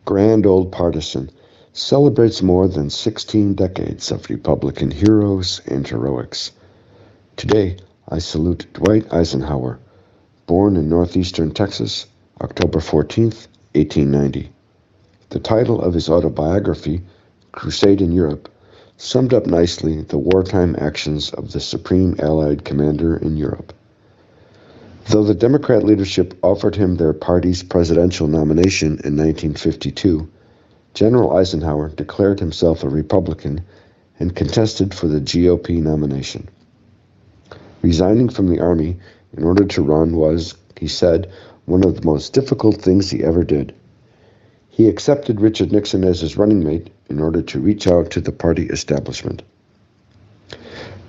Grand Old Partisan celebrates more than 16 decades of Republican heroes and heroics. Today, I salute Dwight Eisenhower, born in northeastern Texas, October 14th, 1890. The title of his autobiography, Crusade in Europe, summed up nicely the wartime actions of the supreme Allied commander in Europe. Though the Democrat leadership offered him their party's presidential nomination in 1952, General Eisenhower declared himself a Republican and contested for the GOP nomination. Resigning from the Army in order to run was, he said, one of the most difficult things he ever did. He accepted Richard Nixon as his running mate in order to reach out to the party establishment.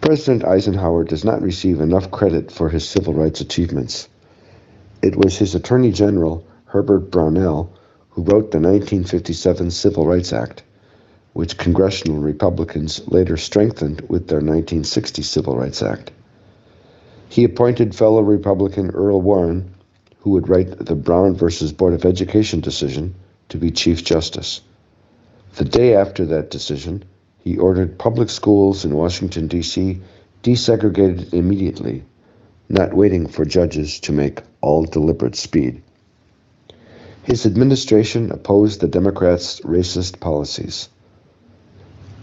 President Eisenhower does not receive enough credit for his civil rights achievements. It was his Attorney General, Herbert Brownell, who wrote the 1957 Civil Rights Act, which congressional Republicans later strengthened with their 1960 Civil Rights Act. He appointed fellow Republican Earl Warren, who would write the Brown versus Board of Education decision, to be Chief Justice. The day after that decision, he ordered public schools in Washington, D.C. desegregated immediately, not waiting for judges to make all deliberate speed. His administration opposed the Democrats' racist policies.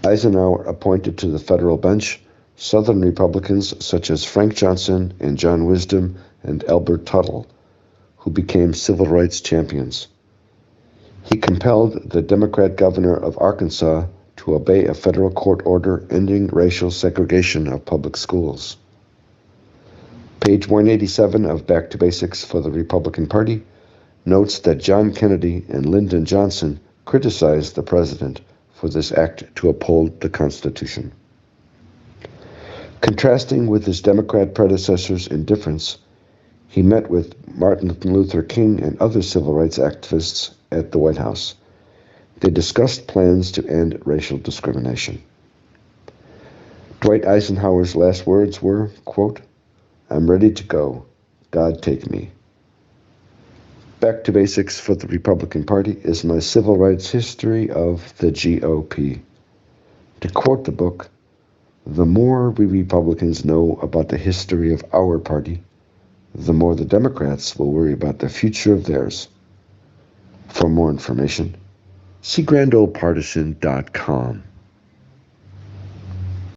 Eisenhower appointed to the federal bench Southern Republicans such as Frank Johnson and John Wisdom and Albert Tuttle, who became civil rights champions. He compelled the Democrat governor of Arkansas to obey a federal court order ending racial segregation of public schools. Page 187 of Back to Basics for the Republican Party notes that John Kennedy and Lyndon Johnson criticized the president for this act to uphold the Constitution. Contrasting with his Democrat predecessor's indifference, he met with Martin Luther King and other civil rights activists at the White House. They discussed plans to end racial discrimination. Dwight Eisenhower's last words were, quote, "I'm ready to go. God take me." Back to Basics for the Republican Party is my civil rights history of the GOP. To quote the book, the more we Republicans know about the history of our party, the more the Democrats will worry about the future of theirs. For more information, see grandoldpartisan.com.